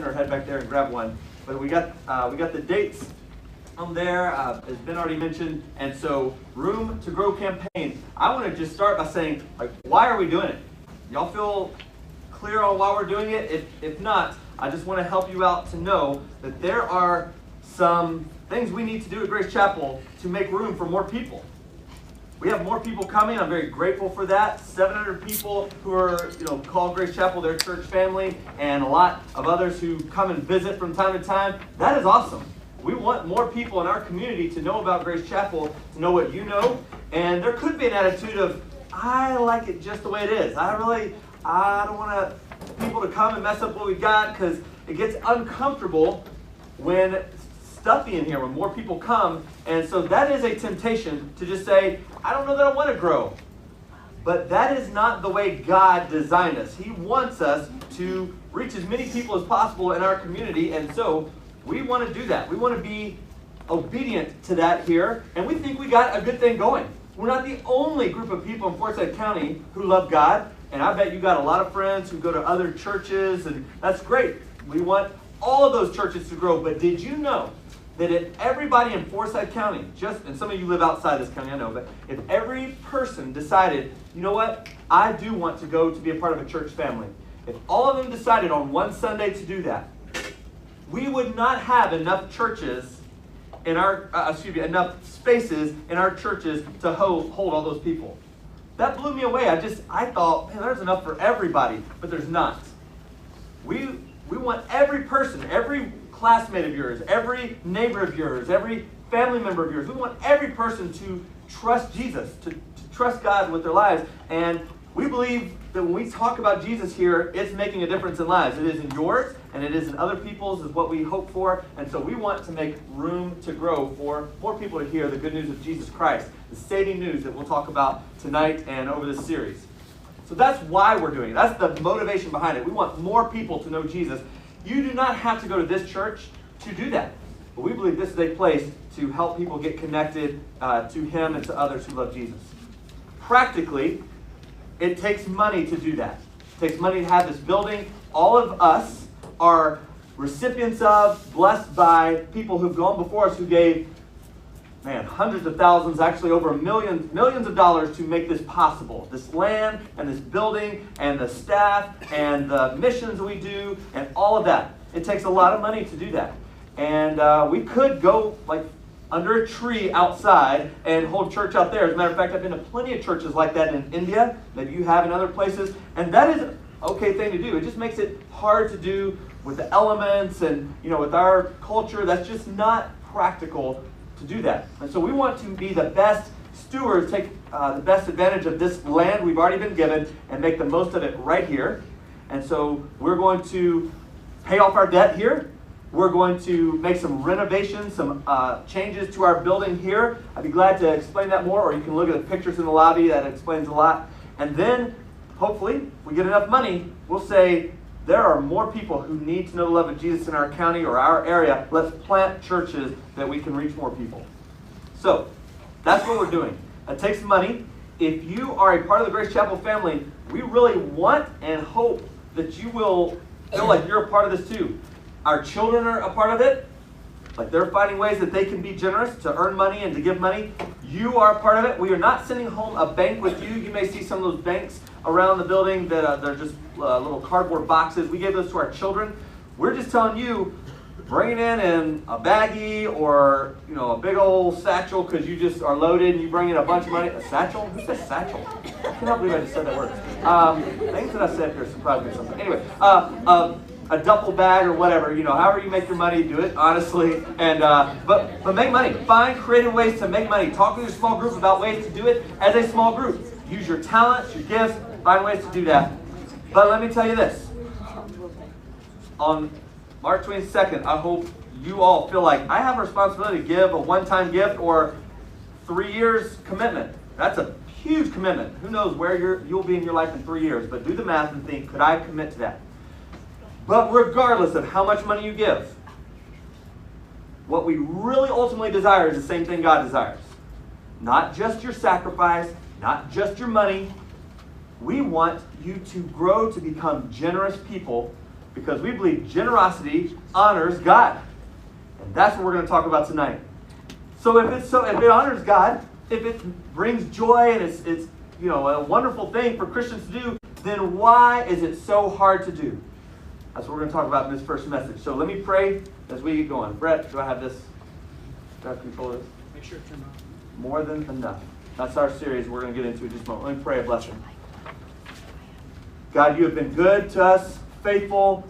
or head back there and grab one. But we got the dates on there, as Ben already mentioned. And so, Room to Grow campaign. I want to just start by saying, like, why are we doing it? Y'all feel clear on why we're doing it? If not, I just want to help you out to know that there are some things we need to do at Grace Chapel to make room for more people. We have more people coming. I'm very grateful for that. 700 people who are, call Grace Chapel their church family, and a lot of others who come and visit from time to time. That is awesome. We want more people in our community to know about Grace Chapel, to know what you know. And there could be an attitude of, I like it just the way it is. I don't want people to come and mess up what we got, because it gets uncomfortable when stuffy in here, when more people come. And so that is a temptation to just say, I don't know that I want to grow. But that is not the way God designed us. He wants us to reach as many people as possible in our community, and so we want to do that. We want to be obedient to that here, and we think we got a good thing going. We're not the only group of people in Forsyth County who love God, and I bet you got a lot of friends who go to other churches, and that's great. We want all of those churches to grow, but did you know that if everybody in Forsyth County, and some of you live outside this county, I know, but if every person decided, you know what, I do want to go to be a part of a church family, if all of them decided on one Sunday to do that, we would not have enough churches in our, enough spaces in our churches to hold all those people. That blew me away. I thought, man, there's enough for everybody, but there's not. We want every person, every classmate of yours, every neighbor of yours, every family member of yours. We want every person to trust Jesus, to trust God with their lives. And we believe that when we talk about Jesus here, it's making a difference in lives. It is in yours, and it is in other people's, is what we hope for. And so we want to make room to grow for more people to hear the good news of Jesus Christ, the saving news that we'll talk about tonight and over this series. So that's why we're doing it. That's the motivation behind it. We want more people to know Jesus. You do not have to go to this church to do that. But we believe this is a place to help people get connected to Him and to others who love Jesus. Practically, it takes money to do that. It takes money to have this building. All of us are recipients of, blessed by people who've gone before us who gave, hundreds of thousands, actually over millions of dollars to make this possible. This land and this building and the staff and the missions we do and all of that. It takes a lot of money to do that. And we could go under a tree outside and hold church out there. As a matter of fact, I've been to plenty of churches like that in India. Maybe you have in other places. And that is an okay thing to do. It just makes it hard to do with the elements and with our culture. That's just not practical to do that. And so we want to be the best stewards, take the best advantage of this land we've already been given and make the most of it right here. And so we're going to pay off our debt here. We're going to make some renovations, some changes to our building here. I'd be glad to explain that more, or you can look at the pictures in the lobby. That explains a lot. And then, hopefully, if we get enough money, we'll say, there are more people who need to know the love of Jesus in our county or our area. Let's plant churches that we can reach more people. So, that's what we're doing. It takes money. If you are a part of the Grace Chapel family, we really want and hope that you will feel like you're a part of this too. Our children are a part of it. They're finding ways that they can be generous to earn money and to give money. You are a part of it. We are not sending home a bank with you. You may see some of those banks around the building that they're just little cardboard boxes. We gave those to our children. We're just telling you, bring it in a baggie or a big old satchel because you just are loaded and you bring in a bunch of money. A satchel? Who says satchel? I cannot believe I just said that word. Things that I said here surprised me something. Anyway, a duffel bag or whatever, however you make your money, do it honestly, and but make money. Find creative ways to make money. Talk with your small group about ways to do it as a small group. Use your talents, your gifts, find ways to do that. But let me tell you this. On March 22nd, I hope you all feel like I have a responsibility to give a one-time gift or 3 years commitment. That's a huge commitment. Who knows where you'll be in your life in 3 years, but do the math and think, could I commit to that? But regardless of how much money you give, what we really ultimately desire is the same thing God desires. Not just your sacrifice, not just your money. We want you to grow to become generous people because we believe generosity honors God. And that's what we're going to talk about tonight. So if it honors God, if it brings joy and it's a wonderful thing for Christians to do, then why is it so hard to do? That's what we're going to talk about in this first message. So let me pray as we get going. Brett, do I have this? Do I have control of this? Make sure to turn on. More than enough. That's our series we're going to get into in just a moment. Let me pray a blessing. God, you have been good to us, faithful,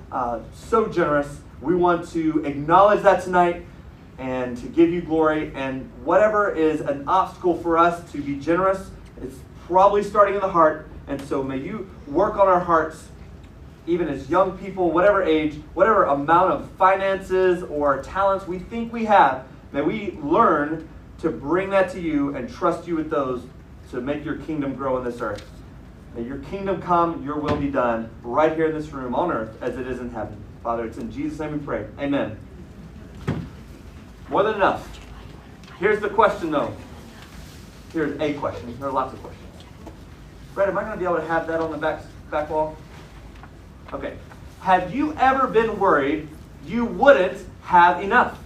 so generous. We want to acknowledge that tonight and to give you glory. And whatever is an obstacle for us to be generous, it's probably starting in the heart. And so may you work on our hearts, even as young people, whatever age, whatever amount of finances or talents we think we have, may we learn to bring that to you and trust you with those to make your kingdom grow in this earth. May your kingdom come, your will be done, right here in this room on earth as it is in heaven. Father, it's in Jesus' name we pray. Amen. More than enough. Here's the question, though. Here's a question. There are lots of questions. Brett, am I going to be able to have that on the back wall? Okay. Have you ever been worried you wouldn't have enough?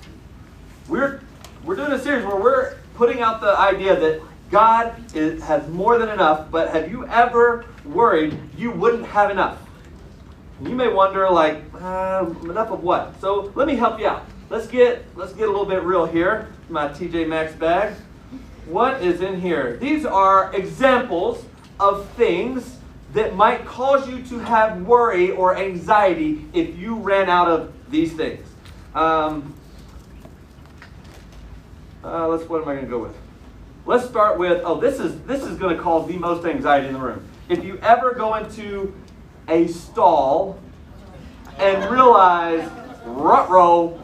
We're doing a series where we're putting out the idea that God has more than enough, but have you ever worried you wouldn't have enough? And you may wonder, enough of what? So let me help you out. Let's get a little bit real here. My TJ Maxx bag. What is in here? These are examples of things that might cause you to have worry or anxiety if you ran out of these things. What am I going to go with? Let's start with, this is going to cause the most anxiety in the room. If you ever go into a stall and realize, ruh-roh,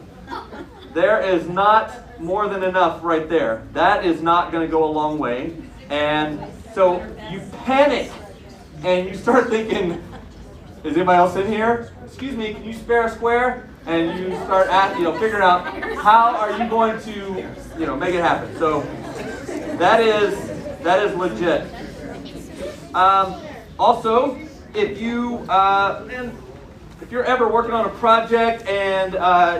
there is not more than enough right there. That is not going to go a long way. And so you panic and you start thinking, is anybody else in here? Excuse me, can you spare a square? And you start figuring out how are you going to, make it happen. So that is legit. Also, if you're ever working on a project and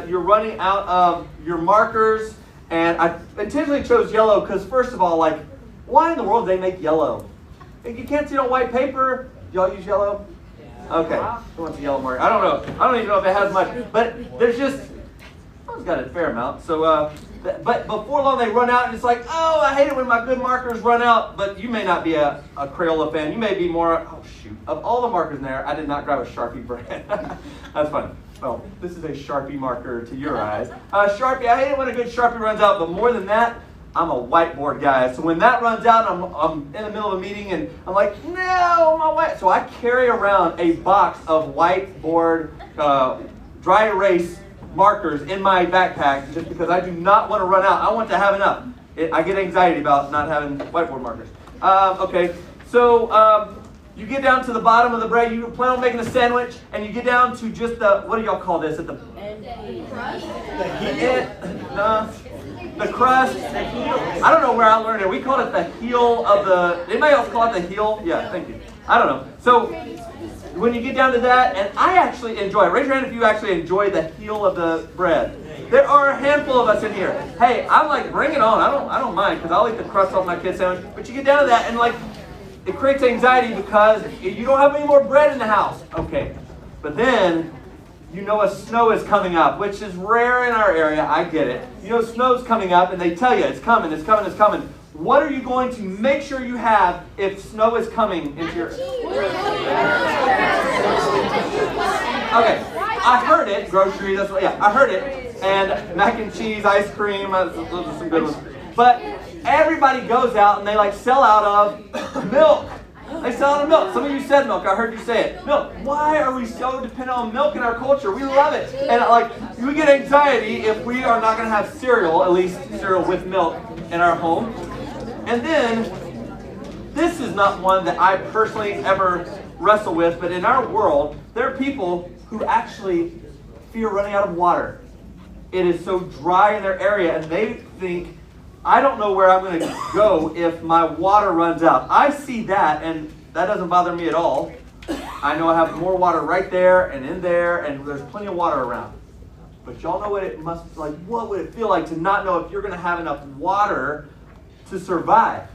you're running out of your markers, and I intentionally chose yellow because first of all, why in the world do they make yellow? You can't see it on white paper. Y'all use yellow? Okay. Who wants a yellow marker? I don't know. I don't even know if it has much, but there's just, it's got a fair amount. So, but before long they run out and it's like, I hate it when my good markers run out. But you may not be a Crayola fan. You may be more, of all the markers in there, I did not grab a Sharpie brand. That's fun. Well, this is a Sharpie marker to your eyes. Sharpie, I hate it when a good Sharpie runs out, but more than that, I'm a whiteboard guy. So when that runs out, I'm in the middle of a meeting and I'm like, no, my white. So I carry around a box of whiteboard dry erase markers in my backpack just because I do not want to run out. I want to have enough. I get anxiety about not having whiteboard markers. Okay, so you get down to the bottom of the bread. You plan on making a sandwich, and you get down to just what do y'all call this? At the crust? The crust. I don't know where I learned it. We call it the heel of the. Anybody else call it the heel? Yeah, thank you. I don't know. So when you get down to that, and I actually enjoy it. Raise your hand if you actually enjoy the heel of the bread. There are a handful of us in here. Hey, I'm like, bring it on. I don't mind because I'll eat the crust off my kid's sandwich. But you get down to that, and it creates anxiety because you don't have any more bread in the house. Okay, but then snow is coming up, which is rare in our area. I get it. Snow's coming up, and they tell you it's coming, it's coming, it's coming. What are you going to make sure you have if snow is coming into your... Okay, I heard it. Grocery, that's what, yeah, I heard it. And mac and cheese, ice cream, those are some good ones. But everybody goes out and they sell out of milk. They sell out of milk. Some of you said milk. I heard you say it. Milk. Why are we so dependent on milk in our culture? We love it. And we get anxiety if we are not going to have cereal, at least cereal with milk in our home. And then, this is not one that I personally ever wrestle with, but in our world, there are people who actually fear running out of water. It is so dry in their area, and they think, I don't know where I'm going to go if my water runs out. I see that, and that doesn't bother me at all. I know I have more water right there and in there, and there's plenty of water around. But y'all know what would it feel like to not know if you're going to have enough water to survive?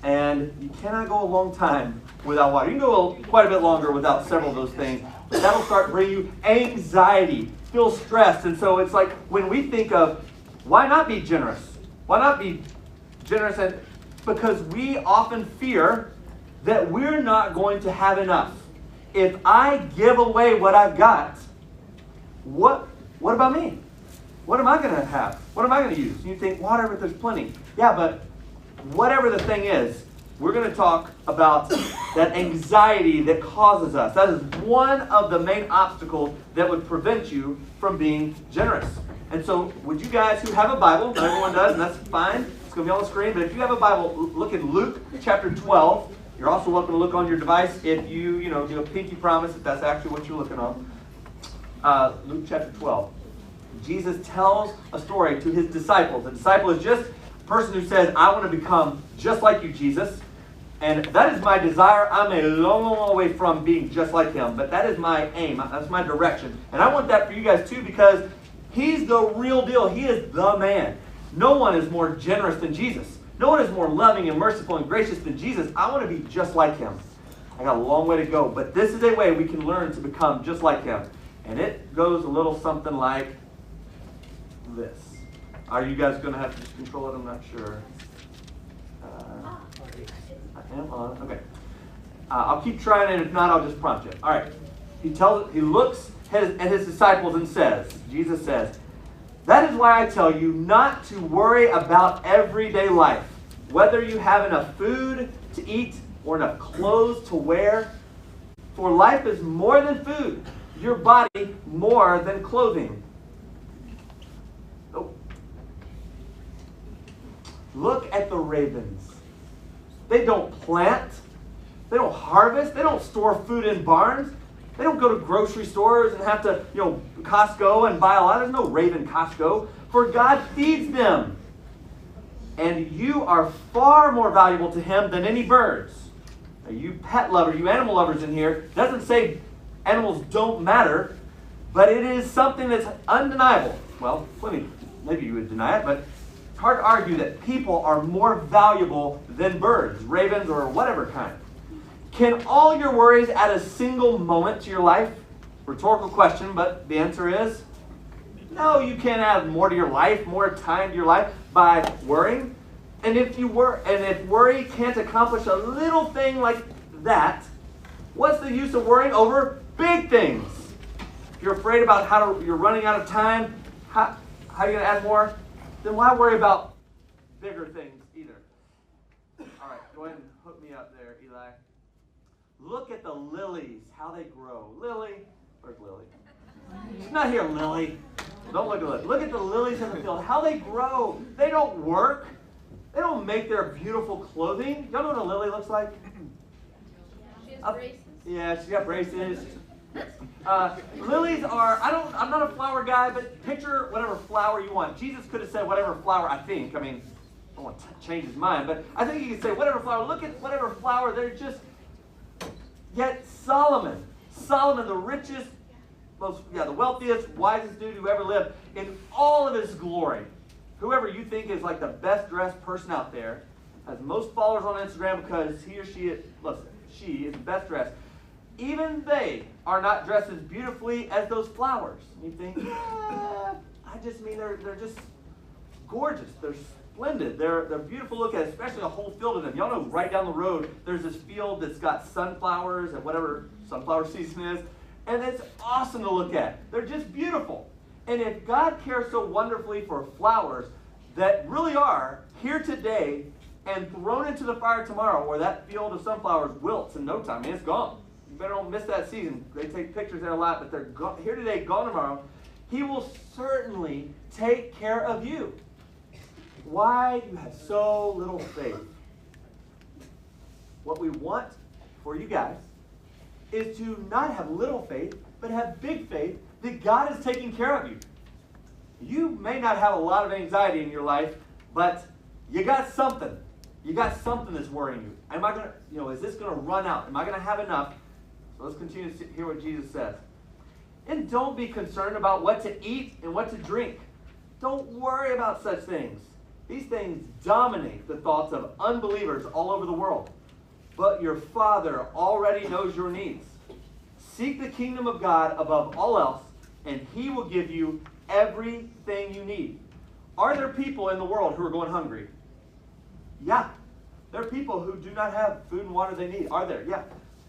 And you cannot go a long time without water. You can go quite a bit longer without several of those things, but that'll start bringing you anxiety, feel stressed. And so it's like when we think of, why not be generous? Why not be generous? And because we often fear that we're not going to have enough. If I give away what I've got, what about me? What am I going to have? What am I going to use? You think, water, but there's plenty. Yeah, but whatever the thing is, we're going to talk about that anxiety that causes us. That is one of the main obstacles that would prevent you from being generous. And so, would you guys who have a Bible, not everyone does, and that's fine, it's going to be on the screen, but if you have a Bible, look at Luke chapter 12. You're also welcome to look on your device if you do a pinky promise, if that's actually what you're looking on. Luke chapter 12. Jesus tells a story to his disciples. The disciple is just a person who says, I want to become just like you, Jesus. And that is my desire. I'm a long, long way from being just like him. But that is my aim. That's my direction. And I want that for you guys too, because he's the real deal. He is the man. No one is more generous than Jesus. No one is more loving and merciful and gracious than Jesus. I want to be just like him. I got a long way to go. But this is a way we can learn to become just like him. And it goes a little something like this. Are you guys going to have to control it? I'm not sure. I am on. Okay. I'll keep trying, and if not, I'll just prompt you. All right. He looks at his disciples and says, Jesus says, that is why I tell you not to worry about everyday life, whether you have enough food to eat or enough clothes to wear. For life is more than food, your body more than clothing. Oh. Look at the ravens. They don't plant. They don't harvest. They don't store food in barns. They don't go to grocery stores and have to, Costco and buy a lot. There's no Raven Costco. For God feeds them. And you are far more valuable to him than any birds. Now, you pet lovers, you animal lovers in here, doesn't say animals don't matter, but it is something that's undeniable. Well, maybe you would deny it, but it's hard to argue that people are more valuable than birds, ravens, or whatever kind. Can all your worries add a single moment to your life? Rhetorical question, but the answer is no, you can't add more to your life, more time to your life by worrying. And if worry can't accomplish a little thing like that, what's the use of worrying over big things? If you're afraid about you're running out of time, how are you going to add more? Then why worry about bigger things either? All right, go ahead and hook me up there, Eli. Look at the lilies, how they grow. Lily, where's Lily? She's not here, Lily. Don't look at Lily. Look at the lilies in the field, how they grow. They don't work. They don't make their beautiful clothing. Y'all know what a lily looks like? She has braces. Yeah, she's got braces. Lilies are, I'm not a flower guy, but picture whatever flower you want. Jesus could have said whatever flower, I think. I mean, I don't want to change his mind, but I think he could say whatever flower. Look at whatever flower. They're just, yet Solomon, the richest, the wealthiest, wisest dude who ever lived, in all of his glory, whoever you think is like the best dressed person out there, has most followers on Instagram because he or she is the best dressed. Even they are not dressed as beautifully as those flowers. You think, I just mean they're just gorgeous. They're splendid. They're beautiful to look at, especially a whole field of them. Y'all know right down the road, there's this field that's got sunflowers and whatever sunflower season is. And it's awesome to look at. They're just beautiful. And if God cares so wonderfully for flowers that really are here today and thrown into the fire tomorrow, where that field of sunflowers wilts in no time, I mean, it's gone. You better don't miss that season. They take pictures there a lot, but they're here today, gone tomorrow. He will certainly take care of you. Why do you have so little faith? What we want for you guys is to not have little faith, but have big faith that God is taking care of you. You may not have a lot of anxiety in your life, but you got something. You got something that's worrying you. Am I going to, is this going to run out? Am I going to have enough So let's continue to hear what Jesus says. And don't be concerned about what to eat and what to drink. Don't worry about such things. These things dominate the thoughts of unbelievers all over the world. But your Father already knows your needs. Seek the kingdom of God above all else, and He will give you everything you need. Are there people in the world who are going hungry? Yeah. There are people who do not have food and water they need. Are there? Yeah.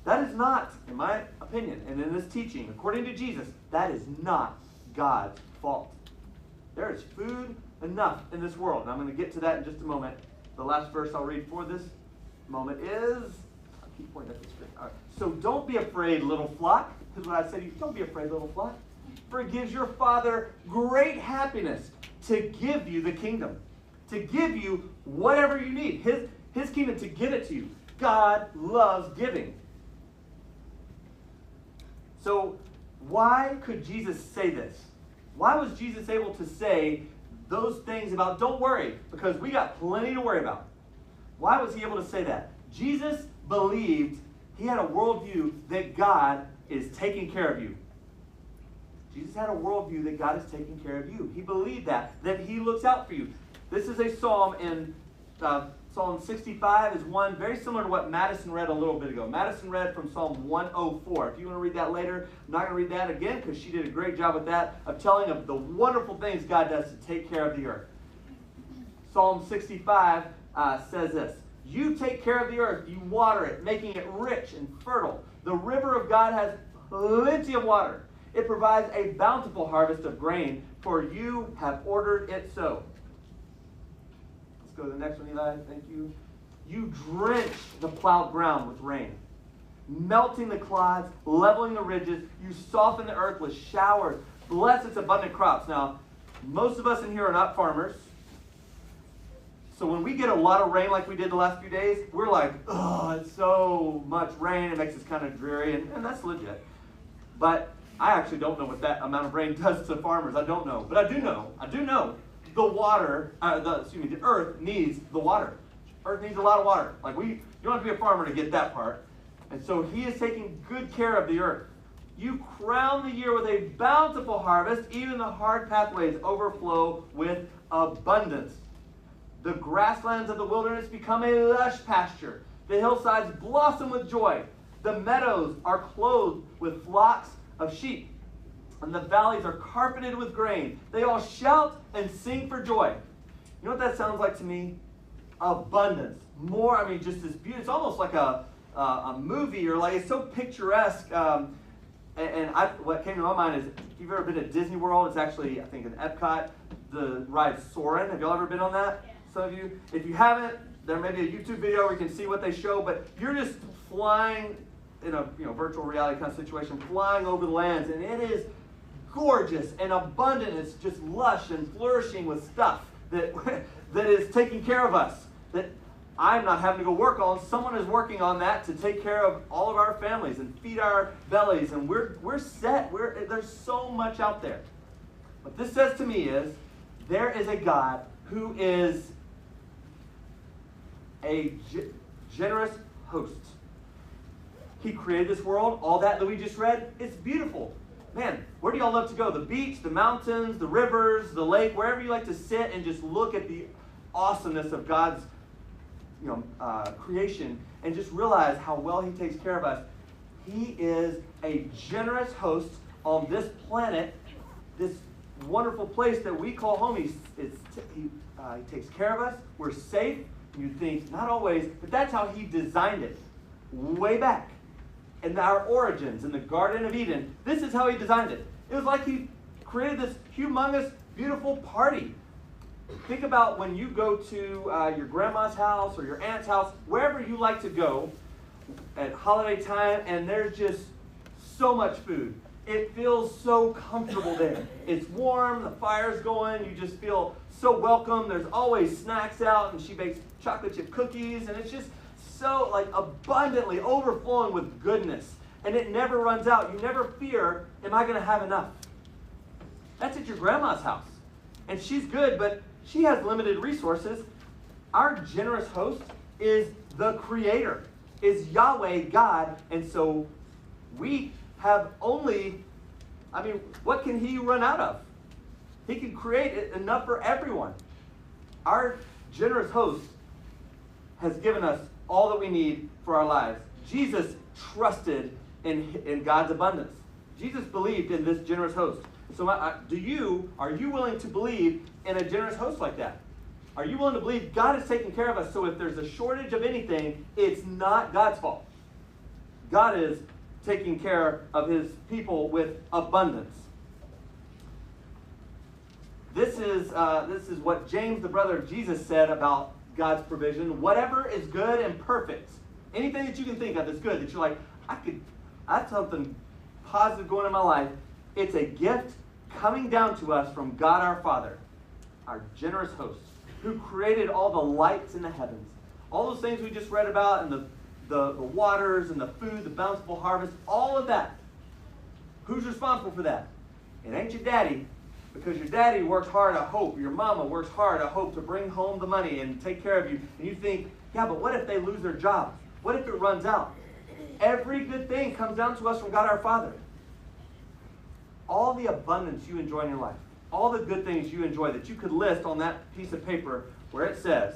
That is not, in my opinion, and in this teaching, according to Jesus, that is not God's fault. There is food enough in this world. And I'm going to get to that in just a moment. The last verse I'll read for this moment is, I keep pointing at the screen. All right. So don't be afraid, little flock. This is what I said to you. Don't be afraid, little flock. For it gives your Father great happiness to give you the kingdom. To give you whatever you need. His kingdom, to give it to you. God loves giving. So why could Jesus say this? Why was Jesus able to say those things about don't worry? Because we got plenty to worry about. Why was he able to say that? Jesus believed, he had a worldview that God is taking care of you. Jesus had a worldview that God is taking care of you. He believed that he looks out for you. This is a psalm in Psalm 65 is one very similar to what Madison read a little bit ago. Madison read from Psalm 104. If you want to read that later, I'm not going to read that again because she did a great job with that, of telling of the wonderful things God does to take care of the earth. Psalm 65 says this, you take care of the earth, you water it, making it rich and fertile. The river of God has plenty of water. It provides a bountiful harvest of grain, for you have ordered it so. Go to the next one, Eli. Thank you. You drench the plowed ground with rain, melting the clods, leveling the ridges. You soften the earth with showers. Bless its abundant crops. Now, most of us in here are not farmers. So when we get a lot of rain like we did the last few days, we're like, oh, it's so much rain. It makes us kind of dreary, and that's legit. But I actually don't know what that amount of rain does to farmers. I don't know. But I do know. The earth needs the water. Earth needs a lot of water. You don't have to be a farmer to get that part. And so he is taking good care of the earth. You crown the year with a bountiful harvest. Even the hard pathways overflow with abundance. The grasslands of the wilderness become a lush pasture. The hillsides blossom with joy. The meadows are clothed with flocks of sheep. And the valleys are carpeted with grain. They all shout and sing for joy. You know what that sounds like to me? Abundance. More, just this beauty. It's almost like a movie, or it's so picturesque. What came to my mind is, if you've ever been to Disney World, it's actually, I think, in Epcot, the ride Soarin'. Have y'all ever been on that? Yeah. Some of you. If you haven't, there may be a YouTube video where you can see what they show, but you're just flying in a virtual reality kind of situation, flying over the lands, and it is gorgeous and abundant. It's just lush and flourishing with stuff that is taking care of us, that I'm not having to go work on. Someone is working on that to take care of all of our families and feed our bellies, and we're set. There's so much out there. What this says to me is there is a God who is a generous host. He created this world. All that we just read, it's beautiful. Man, where do y'all love to go? The beach, the mountains, the rivers, the lake, wherever you like to sit and just look at the awesomeness of God's creation and just realize how well He takes care of us. He is a generous host on this planet, this wonderful place that we call home. He takes care of us. We're safe. You think, not always, but that's how He designed it way back. In our origins, in the Garden of Eden, this is how He designed it. It was like He created this humongous, beautiful party. Think about when you go to your grandma's house or your aunt's house, wherever you like to go at holiday time, and there's just so much food. It feels so comfortable there. It's warm, the fire's going, you just feel so welcome. There's always snacks out, and she bakes chocolate chip cookies, and it's just so abundantly overflowing with goodness, and it never runs out. You never fear, am I going to have enough? That's at your grandma's house, and she's good, but she has limited resources. Our generous host is the Creator, is Yahweh, God, and so We have only, what can he run out of? He can create enough for everyone. Our generous host has given us all that we need for our lives. Jesus trusted in God's abundance. Jesus believed in this generous host. So are you willing to believe in a generous host like that? Are you willing to believe God is taking care of us, so if there's a shortage of anything, it's not God's fault? God is taking care of his people with abundance. This is what James, the brother of Jesus, said about God's provision. Whatever is good and perfect, anything that you can think of that's good, that you're like, I have something positive going in my life, it's a gift coming down to us from God our Father, our generous host, who created all the lights in the heavens. All those things we just read about, and the waters and the food, the bountiful harvest, all of that. Who's responsible for that? It ain't your daddy, because your daddy works hard, I hope. Your mama works hard, I hope, to bring home the money and take care of you. And you think, yeah, but what if they lose their job? What if it runs out? Every good thing comes down to us from God our Father. All the abundance you enjoy in your life, all the good things you enjoy that you could list on that piece of paper where it says,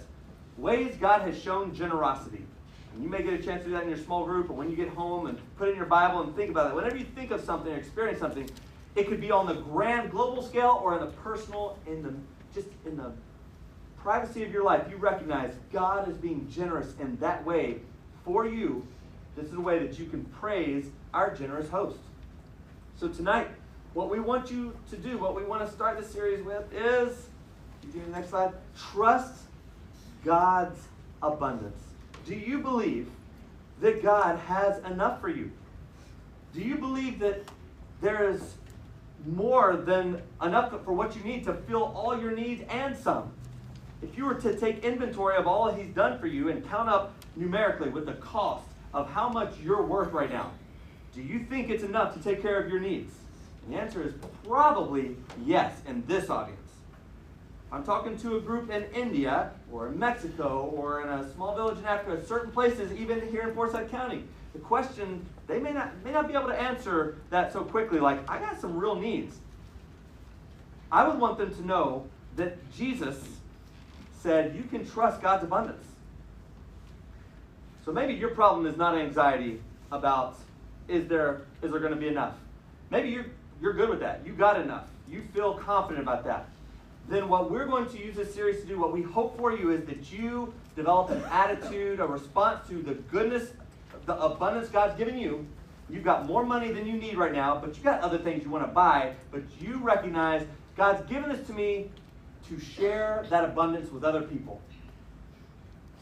ways God has shown generosity. And you may get a chance to do that in your small group, or when you get home and put it in your Bible and think about it. Whenever you think of something or experience something, it could be on the grand global scale or in the personal, in the privacy of your life. You recognize God is being generous in that way for you. This is a way that you can praise our generous host. So tonight, what we want you to do, what we want to start this series with is, you do the next slide, trust God's abundance. Do you believe that God has enough for you? Do you believe that there is more than enough for what you need to fill all your needs and some? If you were to take inventory of all he's done for you and count up numerically with the cost of how much you're worth right now, do you think it's enough to take care of your needs? And the answer is probably yes in this audience. I'm talking to a group in India or in Mexico or in a small village in Africa, certain places, even here in Forsyth County. The question, they may not be able to answer that so quickly, like, I got some real needs. I would want them to know that Jesus said you can trust God's abundance. So maybe your problem is not anxiety about is there going to be enough. Maybe you're good with that. You got enough. You feel confident about that. Then what we're going to use this series to do, what we hope for you, is that you develop an attitude, a response to the goodness, the abundance God's given you. You've got more money than you need right now, but you got other things you want to buy, but you recognize God's given this to me to share that abundance with other people.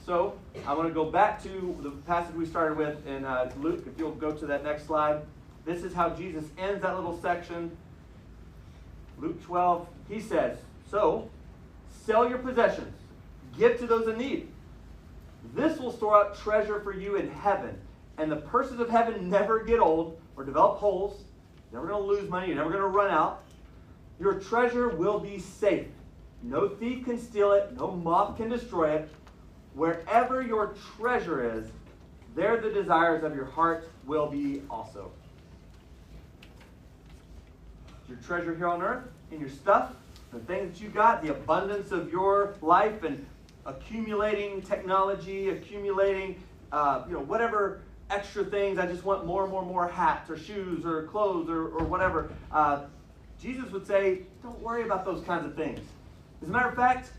So I want to go back to the passage we started with in Luke. If you'll go to that next slide. This is how Jesus ends that little section. Luke 12, he says, so sell your possessions, give to those in need. This will store up treasure for you in heaven. And the purses of heaven never get old or develop holes. You're never going to lose money. You're never going to run out. Your treasure will be safe. No thief can steal it. No moth can destroy it. Wherever your treasure is, there the desires of your heart will be also. Your treasure here on earth, in your stuff, the things that you got, the abundance of your life, and accumulating technology, accumulating, whatever extra things. I just want more and more and more hats or shoes or clothes or whatever. Jesus would say, don't worry about those kinds of things. As a matter of fact,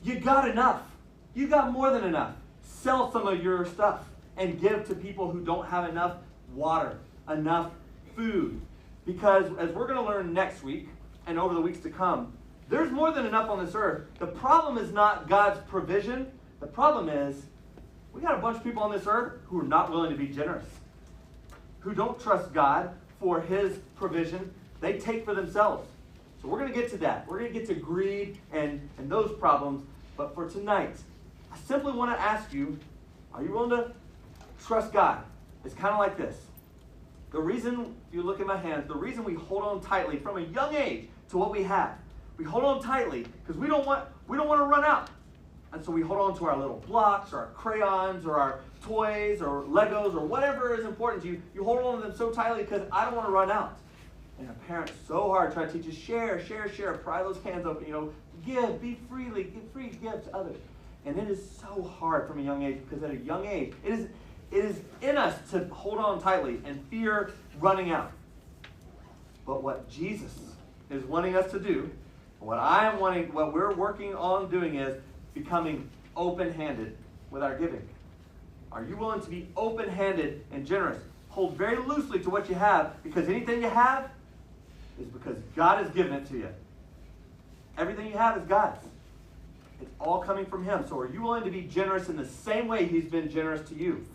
you got enough. You got more than enough. Sell some of your stuff and give to people who don't have enough water, enough food. Because as we're going to learn next week and over the weeks to come, there's more than enough on this earth. The problem is not God's provision. The problem is we got a bunch of people on this earth who are not willing to be generous, who don't trust God for his provision. They take for themselves. So we're going to get to that. We're going to get to greed and those problems. But for tonight, I simply want to ask you, are you willing to trust God? It's kind of like this. The reason, if you look at my hands, the reason we hold on tightly from a young age to what we have, we hold on tightly because we don't want to run out. And so we hold on to our little blocks or our crayons or our toys or Legos or whatever is important to you. You hold on to them so tightly because I don't want to run out. And our parents so hard try to teach us, share, pry those cans open, give, be freely, give free gifts to others. And it is so hard from a young age because at a young age, it is in us to hold on tightly and fear running out. But what Jesus is wanting us to do, what we're working on doing is becoming open-handed with our giving. Are you willing to be open-handed and generous? Hold very loosely to what you have, because anything you have is because God has given it to you. Everything you have is God's. It's all coming from Him. So are you willing to be generous in the same way He's been generous to you?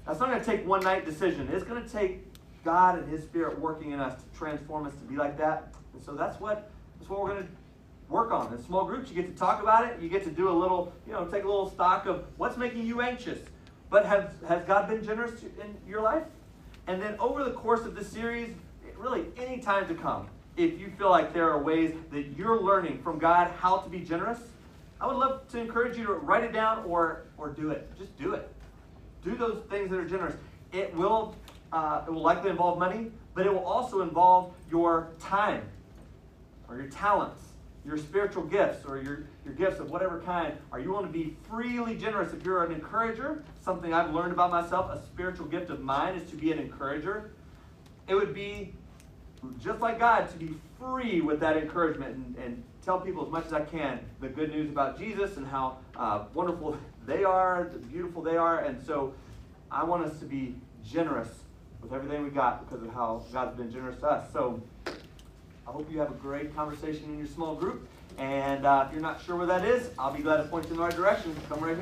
That's not going to take one night decision. It's going to take God and His Spirit working in us to transform us to be like that. And so that's what we're going to work on. In small groups, you get to talk about it. You get to do a little, take a little stock of what's making you anxious. But has God been generous in your life? And then over the course of this series, really any time to come, if you feel like there are ways that you're learning from God how to be generous, I would love to encourage you to write it down or do it. Just do it. Do those things that are generous. It will likely involve money, but it will also involve your time or your talents, your spiritual gifts, or your gifts of whatever kind. Are you willing to be freely generous? If you're an encourager, something I've learned about myself, a spiritual gift of mine is to be an encourager. It would be just like God to be free with that encouragement and tell people as much as I can the good news about Jesus and how wonderful they are, beautiful they are. And so I want us to be generous with everything we got because of how God's been generous to us. So I hope you have a great conversation in your small group. And if you're not sure where that is, I'll be glad to point you in the right direction. Come right here.